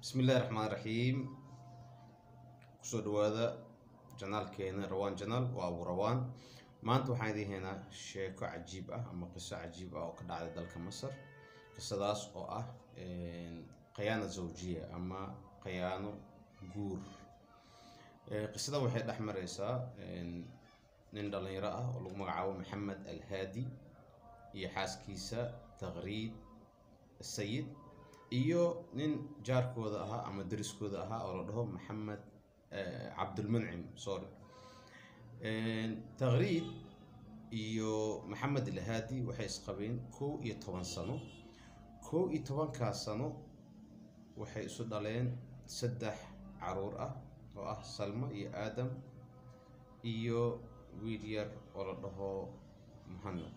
بسم الله الرحمن الرحيم. kusoo dhawaada janaalkeena rawaan janaal waa abu rawaan. maanta waxaan idin haynaa sheeko cajiib ah ama qiso cajiib ah oo ka dhacday dalka Masar. qisadaas oo ah khiyaano zawjiya ama khiyaano guur. qisada waxay dhex maraysaa nin dhalinyaro ah oo lagu magacaabo Maxamed Al-Haadi iyo xaaskiisa Taqriid Sayid iyo nin jaarkooda ahaa ama dariskooda ahaa oo la dhaho Maxamed Cabdulmuncim Taqriid iyo Maxamed Al-Haadi waxay isqabeen 11 sano. 11 sano waxay isu dhaleen 3 caruur ah oo ah Salma iyo Aadam iyo wiil yar oo la dhaho Muhammad.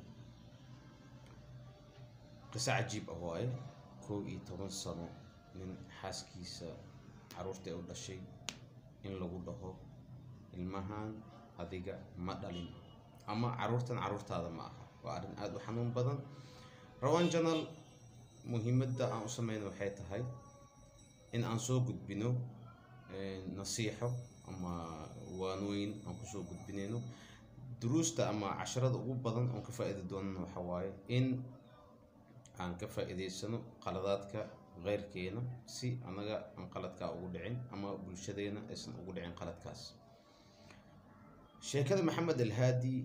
qiso cajiib ah waaye 11 sano nin xaaskiisa caruurta u dhashay in lagu dhaho ilmahan adiga ma dhalin ama caruurtaada ma aha. waa arrin aad u xanuun badan. rawaan janaal muhiimadda aan u sameeyno waxay tahay in aan soo gudbino nasiixo ama waanooyin aan ku soo gudbinayno duruusta ama casharada ugu badan oo ka faa'iido doonana waxa waaye in aan ka faa'iideysano qaladaadka غيركينا si anaga aan qaladka ugu dhicin ama bulshadeena aysan ugu dhicin qaladkaas. sheekada Maxamed Al-Haadi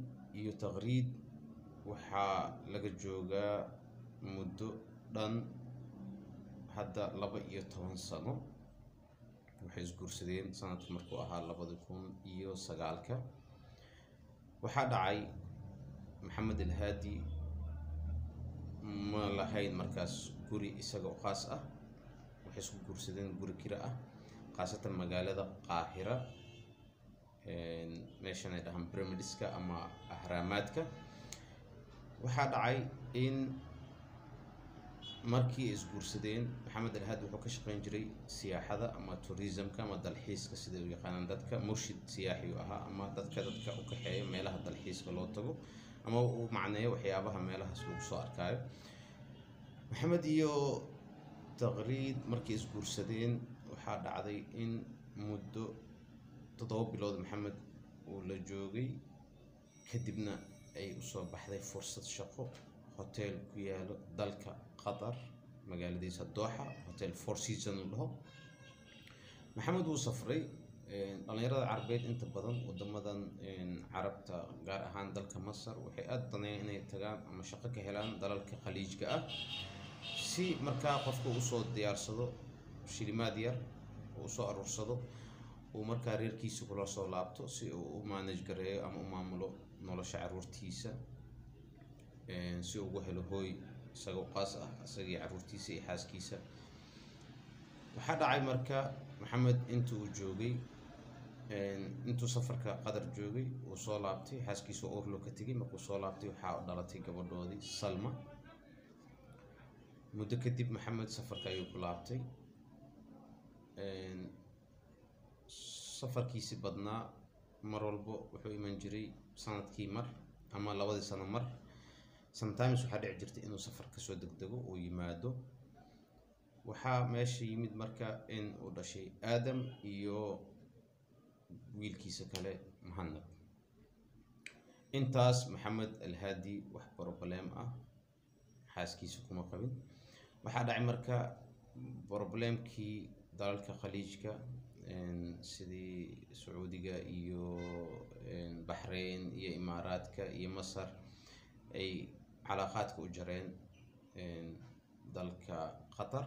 iyo Taqriid waxaa laga joogaa muddo dhan hadda 12 sano. waxay isguursadeen sanadkii markuu ahaa 2009. waxaa dhacay Maxamed Al-Haadi ma lahayn markaas guri isaga oo khaas ah. waxay isku guursadeen guri kira ah khaasatan magaalada Qaahira meeshan ay dhahan pyramidiska ama ahraamaadka. waxaa dhacay in markii isguursadeen Maxamed Al-Haadi wuxuu ka shaqeyn jiray siyaaxada ama tourismka ama dalxiiska sida u yaqaanaan dadka. murshid siyaaxi ahaa ama dadka u kaxeeya meelaha dalxiiska loo tago ama uu macneeyo waxyaabaha meelahaas lagu soo arkaayo. Maxamed iyo Taqriid markii isguursadeen waxaa dhacday in muddo 7 bilood Maxamed uu la joogay kadibna ay u soo baxday fursad shaqo hotel ku yaalo dalka Qatar magaaladiisa Dooxa hotel Four Seasons uu dhaho. Maxamed wuu safray. dhalinyarada Carabeed inta badan wadamadan Carabta gaar ahaan dalka Masar waxay aad danayaan inay tagaan ama shaqo ka helaan dalalka khaliijka ah si markaa qofku u soo diyaarsado shilimaad yar oo soo aruursado uu markaa reerkiisa kula soo laabto si uu u manage gareeyo ama u maamulo nolosha caruurtiisa si uu ugu helo hooy isaga qaas ah isaga caruurtiisa iyo xaaskiisa. waxaa dhacay markaa Maxamed intuu joogay intuu safarka Qatar joogay uu soo laabtay xaaskiisa oo loo ka tagay. markuu soo laabtay waxaa dhalatay gabadhoodii Salma. muddo kadib Maxamed safarka ayuu ku laabtay. safarkiisi badnaa mar walba wuxuu iman jiray sanadkii mar ama 2 sano mar. sometimes waxaa dhici jirtay inuu safar ka soo degdego uu yimaado. waxaa meesha yimid marka in uu dhashay Aadam iyo wiilkiisa kale Muhammad. intaas Maxamed Al-Haadi wax problem ah xaaskiisa kuma qabin. waxaa dhacay marka problemkii dalalka khaliijka sidii Sacuudiga iyo Bahrain iyo Imaaraadka iyo Masar ay calaaqaadka u jareen dalka Qatar.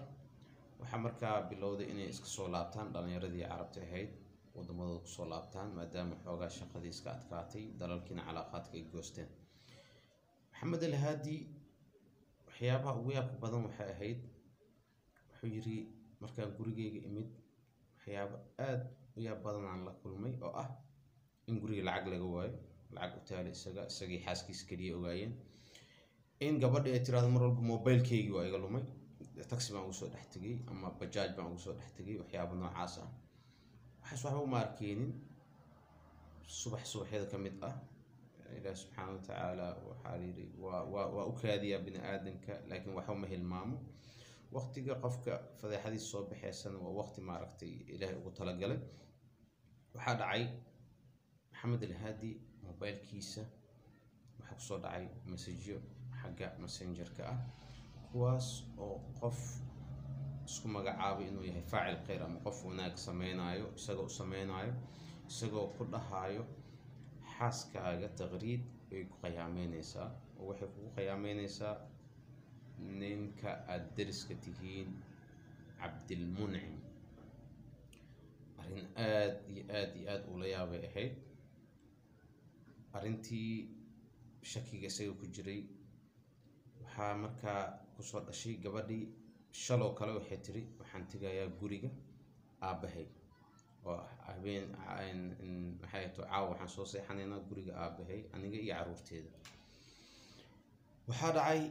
waxaa markaa bilowday inay iska soo laabtaan dhalinyaradii Carabta ahayd wadamadooda ku soo laabtaan maadaama xoogaa shaqadii iska adkaatay dalalkiina calaaqaadka ay goosteen. Maxamed Al-Haadi waxyaabaha ugu yaabka badan waxay ahayd wuxuu yiri markaan gurigeyga imid waxyaabo aad u yaab badan aan la kulmay oo ah in guriga lacag laga waayo lacag u taali isagii xaaskiisa kaliya ogaayeen in gabadha ay tiraahdo mar walba mobilkeyga waa iga lumay taxi baan ugu soo dhex tagay ama bajaaj baan ugu soo dhex tagay waxyaabo noocaas ah. waxba uma arkeenin. subaxyada ka mid ah Ilaahay subxaanahu wa tacaala waxaa yiri waa u kaadiyaa bini aadamka laakiin waxa ma hilmaamo. waqtiga qofka fadeexadiisa soo baxaysana waa waqti maaragtay ilaahay ugu talagalay. waxaa dhacay maxamed alhaadi mobilkiisa waxaa kusoo dhacay masajyo xagga messengerka ah, kuwaas oo qof isku magacaabay inuu yahay faacil khayr ama qof wanaag sameynayo, isagoo u sameynayo, isagoo ku dhahayo xaaskaaga taqriid way ku qiyaameynaysaa, oo waxay kugu qiyaameynaysaa ninka aad deriska tihiin cabdilmuncim. arrin aad iyo aad ula yaabay ahayd. arrintii shakiga isaga ku jiray waxaa markaa kusoo dhashay gabadhii shaloo kale waxay tiri waxaan tegayaa guriga aabbahay, oo habeen maxay tahay caawa waxaan soo seexanaynaa guriga aabbahay aniga iyo caruurteeda. waxaa dhacay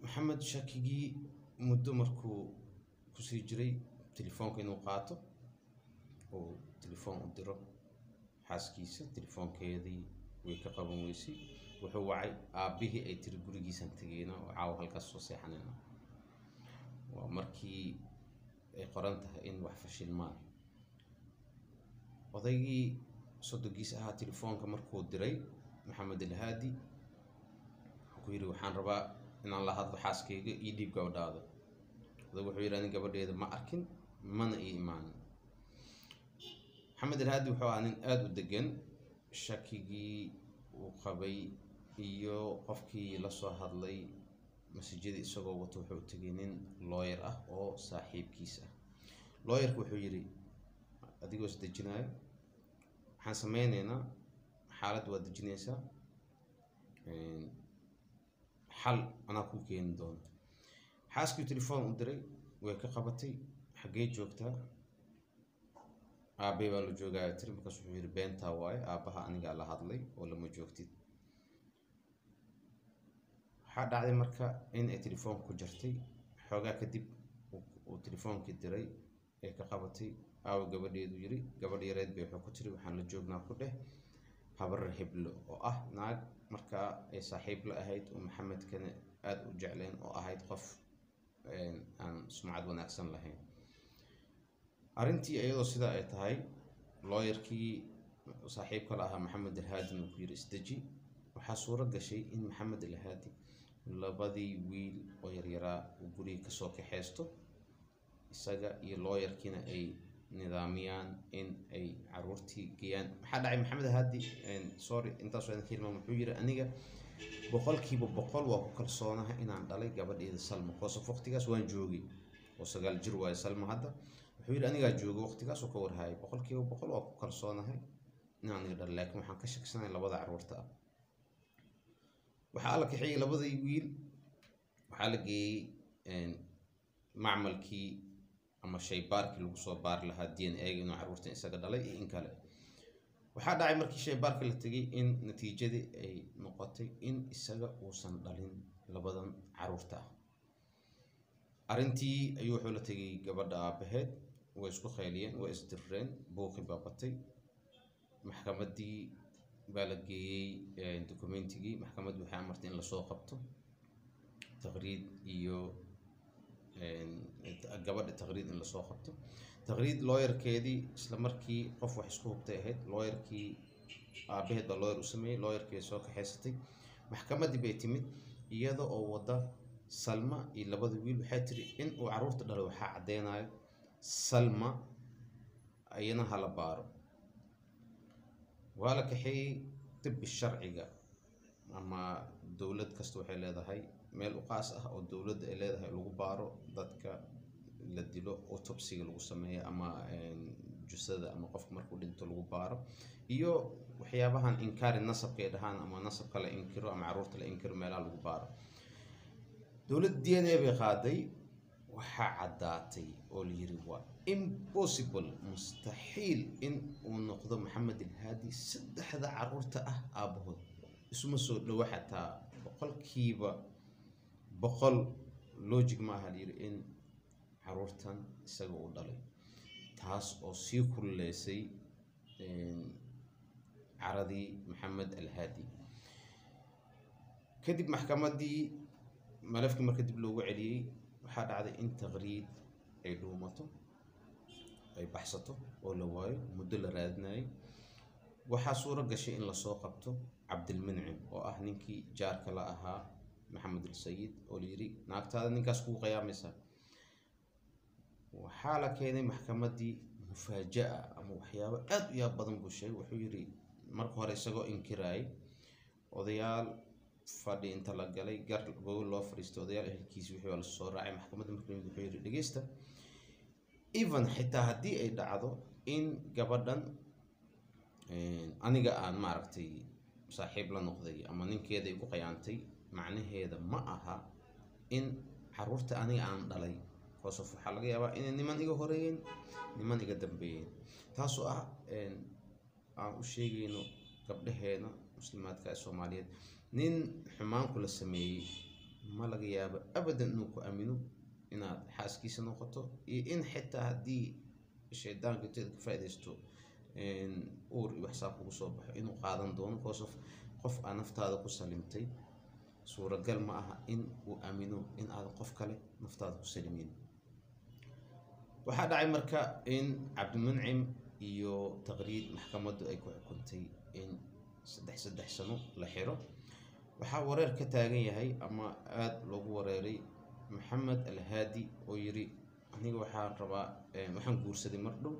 maxamed shakigii muddo markuu kusii jiray telefoonka inuu qaato oo telefoon u diro xaaskiisa. telefoonkeedii way ka qaban weysay. wuxuu wacay aabbihii ay tiri gurigiisan tegayna oo caawa halkaas soo seexanayna. waa markii ay qoran tahay in wax fashilmaan. odaygii sodogiisa ahaa telefoonka markuu diray maxamed alhaadi wuxuu ku yidhi waxaan rabaa inaan la hadlo xaaskayga iyo dhiib gabadhaada. odag wuxuu yidhi ani gabadheeda ma arkin mana ii imaanin. maxamed alhaadi wuxuu ahaa nin aada u degan. shakigii uu qabay iyo qofkii la soo hadlay masajyada isagoo wato wuxuu tegay nin lawyer ah oo saaxiibkiis ah. lawyerku wuxuu yidhi adigoo is dejinayo waxaan sameynaynaa xaalad waa dejinaysaa, xal anaa ku keeni doono. xaaskii telefoon u diray way ka qabatay. xaggee joogtaa? aabbay baa la joogaya tiri. markaas wuxuu yidhi beentaa waaye, aabbaha anigaa la hadlay oo lama joogtid. waxaa dhacday marka in ay telefoonka ku jirtay. xoogaa kadib uu telefoonkii diray ay ka qabatay. aawo gabadheedu yiri. gabadh yareed bay wuxuu ku tiri waxaan la joognaa ku dheh habar heblo oo ah naag markaa ay saaxiib la ahayd oo maxamedkana aada u jecleen oo ahayd qof aan sumcad wanaagsan lahayn. arrintii iyadoo sidaa ay tahay lawyerkii saaxiibka la ahaa maxamed alhaadi uu ku yiri isdeji. waxaa suuro gashay in maxamed alhaadi labadii wiil oo yaryaraa uu guriga kasoo kaxeysto, isaga iyo lawyerkiina ay nidaamiyaan in ay caruurtii geeyaan. maxaa dhacay maxamed alhaadi sorry intaas waa hilmaam wuxuu yiri aniga 100% waa ku kalsoonahay inaan dhalay gabadheeda Salma. qosof waqtigaas waan joogay oo 9 jir waay Salma hadda. wuxuu yiri aniga joogo waqtigaas oo ka warhaay 100% waa ku kalsoonahay inaan aniga dhalay, laakiin waxaan ka shaksanahay labada caruurta ah. waxaa la kaxeeyay labadii wiil. waxaa la geeyay macmalkii ama shaybaarkii lagu soo baari lahaa DNA inuu caruurta isaga dhalay iyo in kale. waxaa dhacay markii shaybaarkii la tagay in natiijadii ay noqotay in isaga uusan dhalin labadan caruurta ah. arrintii ayuu wuxuu la tagay gabadha aabaheed. way isku khayliyeen, way isdirreen, buuqi baa batay. maxkamaddii baa la geeyey dokumentigii. maxkamaddu waxay amartay in lasoo qabto taqriid iyo gabadha taqriid in lasoo qabto. taqriid lawyerkeedii isla markii qof wax isku hubtay ahayd. lawyerkii aabaheed baa lawyer u sameeyey. lawyerkii soo kaxaysatay. maxkamaddii bay timid iyada oo wada Salma iyo labada wiil. waxay tiri in uu caruurta dhalay waxaa cadeynayo Salma ayana hala baaro. waa la kaxeeyey tibbi sharciga ama dowlad kasta waxay leedahay meel u qaas ah oo dowladda ay leedahay lagu baaro dadka la dilo, autopsiga lagu sameeyo ama jusada ama qofka markuu dhinto lagu baaro, iyo waxyaabahan inkaari nasabka ay dhahaan ama nasabka la inkiro ama caruurta la inkiro meelaha lagu baaro. dowlad DNA bay qaaday. waxaa caddaatay oo la yiri waa impossible, mustaxiil in uu noqdo maxamed alhaadi saddexda caruurta ah aabahood. isuma soo dhawo xataa 100% logic ma aha yiri in caruurtan isaga uu dhalay. taas oo sii kululeysay caradii maxamed alhaadi. kadib maxkamaddii malafkii marka dib loogu celiyey waxaa dhacday in taqriid ay dhuumato ay baxsato oo la waayo muddo la raadinayay. waxaa suuro gashay in lasoo qabto cabdilmuncim oo ah ninkii jaarka la ahaa maxamed al-sayid oo la yiri naagtaada ninkaas kuu qiyaamaysa. waxaa la keenay maxkamaddii mufaaja'a ama waxyaabo aad u yaab badan buu sheegay. wuxuu yiri marka hore isagoo inkiraayay odayaal fadhi inta la galay gogol loo fadhiistay odayaal ehelkiisi wixii waa la soo raacay maxkamadda markii wuxuu yiri dhageysta even xitaa haddii ay dhacdo in gabadhan aniga aan maaragtay saaxiib la noqday ama ninkeeda igu qayaantay macnaheeda ma aha in caruurta aniga aan dhalay koosof waxaa laga yaabaa inay niman iga horeeyeen niman iga dambeeyeen taasoo ah aan u sheegayno gabdhaheena muslimaadka ee Soomaaliyeed nin xumaan kula sameeyay ma laga yaabo abadan inuu ku aamino inaad xaaskiisa noqoto iyo in xitaa haddii shaydaanka ka faa'iideysto uur iyo wax saab ugu soo baxo inuu qaadan doono qof aan naftaada ku salimtay suuragal ma aha in uu aamino in aad qof kale naftaada ku salimin. waxaa dhacay marka in cabdilmuncim iyo taqriid maxkamaddu ay ku xukuntay in saddex sano la xiro. waxaa wareer ka taagan yahay ama aad loogu wareeray maxamed al-haadi oo yiri aniga waxaan rabaa waxaan guursaday mar dhow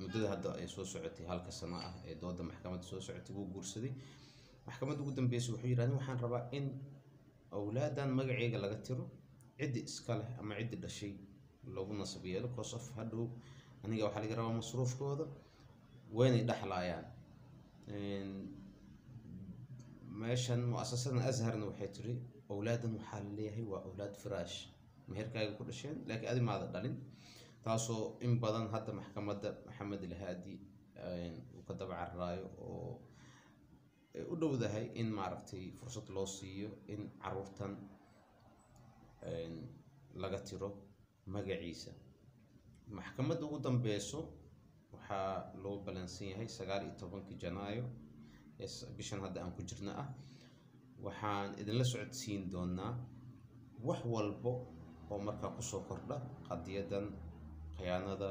muddada hadda ay soo socotay halka sano ah ee dooda maxkamadda soo socotay wuu guursaday. maxkamadda ugu dambeysay wuxuu yiri aniga waxaan rabaa in awlaadan magacayga laga tiro ciddi iska leh ama ciddi dhashay lagu nasab yeelo koosof hadhow aniga waxaa laga rabaa masruufkooda waynay dhaxlayaan. meeshan mu'asasadan azharna waxay tiri awlaadan waxaa la leeyahay waa awlaad firaash meherkaaga ku dhasheen laakiin adi maada dhalin taasoo in badan hadda maxkamadda maxamed al-haadi uu ka daba cararaayo oo u dhowdahay in maaragtay fursad loo siiyo in caruurtan laga tiro magaciisa. maxkamadda ugu dambeyso waxaa loo balansan yahay 19 Janaayo bishan hadda aan ku jirna ah. waxaan idinla socodsiin doonaa wax walbo oo markaa kusoo kordha qadiyadan khiyaanada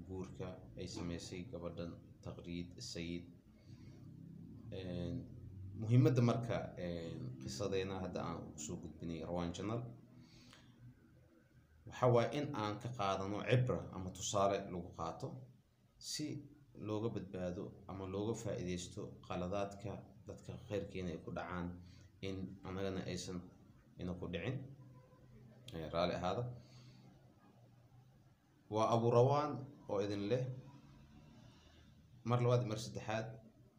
guurka ay sameysay gabadhan taqriid sayid. muhiimadda marka qisadeena hadda aan soo gudbinay Rawaan Channel waxa waa in aan ka qaadano cibra ama tusaale lagu qaato si looga badbaado ama looga faa'iideysto qaladaadka dadka khayrkeena ay ku dhacaan in anagana aysan ina ku dhicin. raali ahaada. waa Abu Rawaan oo idin leh mar labaad mar saddexaad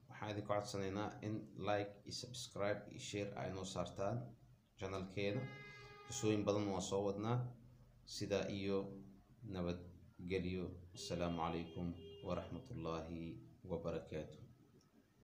waxaan idin ka codsanaynaa in like iyo subscribe iyo share ay noo saartaan channelkeena. qisooyin badan waa soo wadnaa sidaa iyo nabadgelyo. assalaamu calaykum ورحمة الله وبركاته.